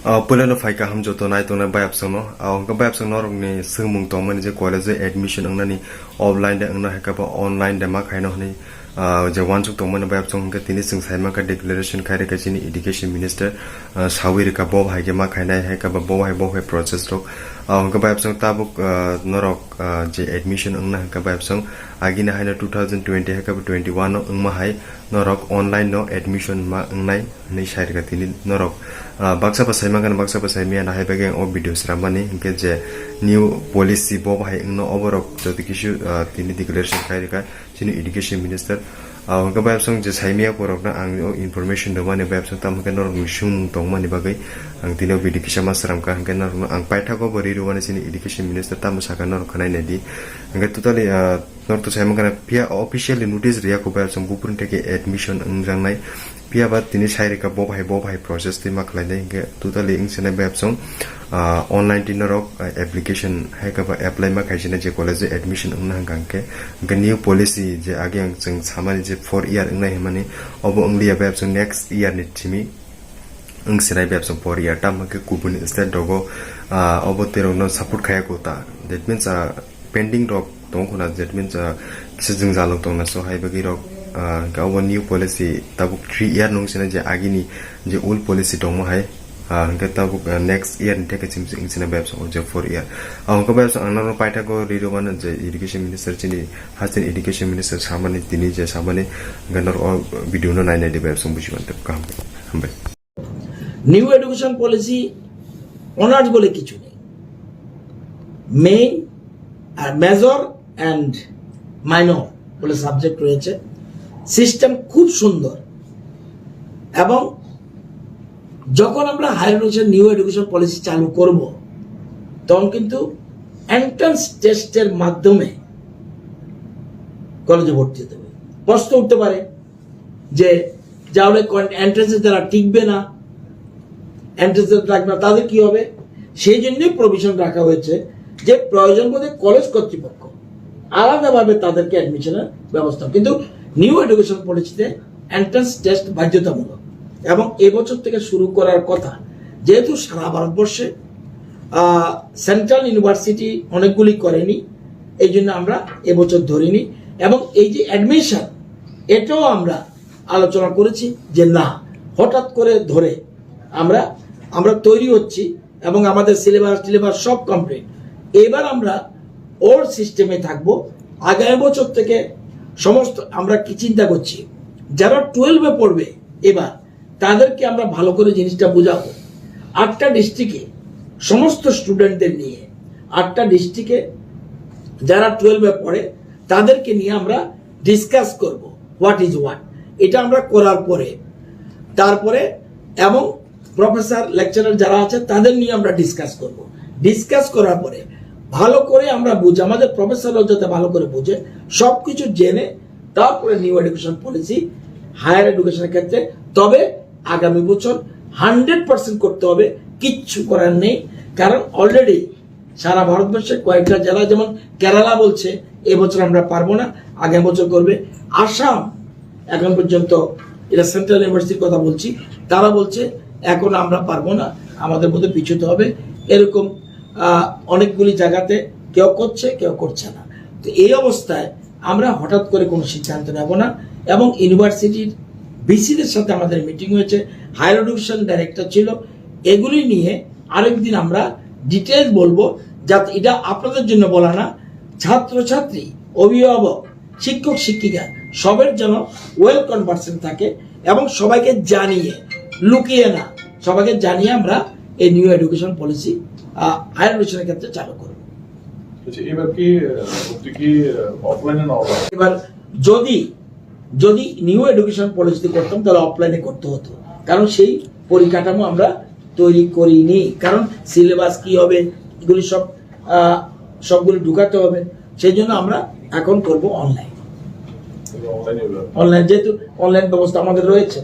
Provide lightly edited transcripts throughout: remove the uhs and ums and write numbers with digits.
Pulano Faika Hamjoto Night on a Biapsono, our Biapsono, Swngmung Tomani, the college admission on any offline, the Unahakaba online, the Makanoni, the one to Toman Biapsong, Tinising Hamaka declaration, Karakasini, education minister, Sawirika Bob, Hagama Kana, Hakaba Boy process talk, Biapsong Tabuk, Norok, the admission on Hakabapsong, Agina Hina 2020, Hakaba 21, Umahai, Norok online no admission ma ngai nei shair tini norok baksa pasai magan baksa pasai mi na haiba gang of videos ramani ke je new policy bo hai no overok jodi kishu tini declaration khai ka chini education minister ga bab song je saimia porok na ang information do mane bab song tam ke norok mishum tong mani bagai ang tino video kisha masram ka ke norok ang paitha ko bori ru mane chini education minister tam saka norok khanai ne di ang totally north to saimang kana pia officially notice ria ko bab song bupun take admission ang jangnai pia ba tini saire ka bo bhai process ti maklai nei ke totally ing sene bab song online tinorok application hai ka ba apply ma khaisina je college admission ang nang gang ke new policy je age ang chung samani je 4 year ang nai mani obo only bab song next year ni timi ang sinai bab song 4 year tam ke kupun instead dogo obo tero no support khaya ko ta that means pending rock tongkhona that means kisajing jalok tongna so hai bagi rock gawa new policy tabuk 3 year nong sina je agini je old policy tongmo hai ga tabuk next year take chim sina babs o je 4 year ko babs anaro paita ko rido man je education minister chini hasin education minister samani tini je samani ganor video no nai nai de babs buji man tap kam hambai new education policy honours বলে কিছু নেই main আর major and minor বলে subject রয়েছে system খুব সুন্দর এবং যখন আমরা higher education new education policy চালু করব তখন কিন্তু এন্ট্রান্স টেস্টের মাধ্যমে কলেজে ভর্তি হতে হবে প্রশ্ন উঠতে পারে যে যাহলে এন্ট্রান্সে যারা টিকবে না এন্ট্রান্সে থাকবে না তাদের কি হবে সেই জন্যই প্রভিশন রাখা হয়েছে যে প্রয়োজন বোধে কলেজ কর্তৃপক্ষ আলাদাভাবে তাদেরকে অ্যাডমিশনের ব্যবস্থা কিন্তু নিউ এডুকেশন পলিসিতে এন্ট্রান্স টেস্ট বাধ্যতামূলক এবং এবছর থেকে শুরু করার কথা যেহেতু সারা ভারতবর্ষে সেন্ট্রাল ইউনিভার্সিটি অনেকগুলি করেনি এই জন্য আমরা এবছর ধরিনি এবং এই যে অ্যাডমিশন এটাও আমরা আলোচনা করেছি যে না হঠাৎ করে ধরে আমরা তৈরি হচ্ছি এবং আমাদের সিলেবাস সব কমপ্লিট এবার আমরা ওল্ড সিস্টেমে থাকবো আগামী বছর থেকে সমস্ত আমরা কি চিন্তা করছি যারা 12-এ পড়বে এবার তাদেরকে আমরা ভালো করে জিনিসটা বোঝাবো 8টা ডিস্ট্রিক্টে সমস্ত স্টুডেন্টদের নিয়ে 8টা ডিস্ট্রিক্টে যারা 12-এ পড়ে তাদেরকে নিয়ে আমরা ডিসকাস করব হোয়াট ইজ হোয়াট এটা আমরা করার পরে তারপরে এবং প্রফেসর লেকচারার যারা আছে তাদের নিয়ে আমরা ডিসকাস করার পরে ভালো করে আমরা বুঝে আমাদের প্রফেসররাও যাতে ভালো করে বুঝে সবকিছু জেনে তারপরে নিউ এডুকেশন পলিসি হায়ার এডুকেশনের ক্ষেত্রে তবে আগামী বছর 100% করতে হবে কিচ্ছু করার নেই কারণ অলরেডি সারা ভারতবর্ষে কয়েকটা জেলা যেমন কেরালা বলছে এবছর আমরা পারবো না আগামী বছর করবে আসাম এখন পর্যন্ত এটা সেন্ট্রাল ইউনিভার্সিটির কথা বলছি তারা বলছে এখন আমরা পারবো না আমাদের মধ্যে পিছুতে হবে এরকম অনেকগুলি জায়গাতে কেউ করছে কেউ করছে না তো এই অবস্থায় আমরা হঠাৎ করে কোনো সিদ্ধান্ত নেব না এবং ইউনিভার্সিটির ভিসিদের সাথে আমাদের মিটিং হয়েছে হায়ার এডুকেশন ডাইরেক্টর ছিল এগুলি নিয়ে আরেকদিন আমরা ডিটেলস বলবো যাতে এটা আপনাদের জন্য বলা না ছাত্রছাত্রী অভিভাবক শিক্ষক শিক্ষিকা সবার যেন ওয়েল কনভার্সেন থাকে এবং সবাইকে জানিয়ে লুকিয়ে না সবাইকে জানিয়ে আমরা এই নিউ এডুকেশন পলিসি হায়ার এডুকেশনের ক্ষেত্রে চালু করব এবার যদি নিউ এডুকেশন পলিসি করতাম তাহলে অফলাইনে করতে হতো কারণ সেই পরিকাঠামো আমরা তৈরি করিনি কারণ সিলেবাস কি হবে এগুলি সবগুলি ঢুকাতে হবে সেই জন্য আমরা এখন করব অনলাইন যেহেতু অনলাইন ব্যবস্থা আমাদের রয়েছে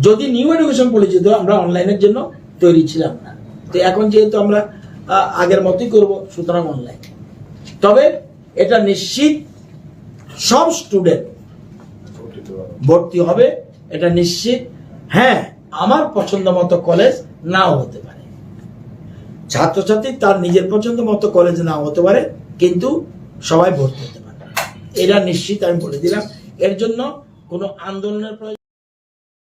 যদি নিউ এডুকেশন পলিসি তো আমরা অনলাইনের জন্য তৈরি ছিলাম না তো এখন যেহেতু আমরা আগের মতোই করব সুতরাং অনলাইন তবে এটা নিশ্চিত সব স্টুডেন্ট ভর্তি হবে এটা নিশ্চিত হ্যাঁ আমার পছন্দ মতো কলেজ নাও হতে পারে ছাত্রছাত্রী তার নিজের পছন্দ মতো কলেজে নাও হতে পারে, কিন্তু সবাই ভর্তি হতে পারে। এটা নিশ্চিত আমি বলে দিলাম। এর জন্য কোনো আন্দোলনের প্রয়োজন